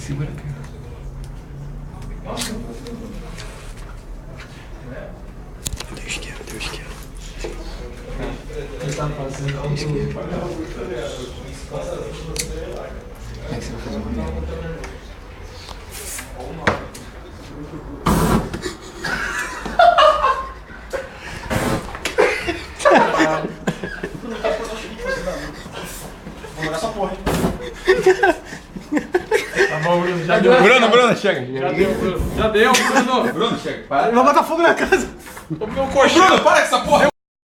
Segura aqui. Deu esquerda, deu esquerda. Ele tá fazendo Como é que você vai fazer uma merda? Vou jogar essa porra, hein? Tá bom, Bruno, já deu. Bruno, chega. Já deu, Bruno. Já deu, Bruno. Bruno, chega. Para. Ele vai botar fogo na casa. Ô, meu colchão. Bruno, para com essa porra.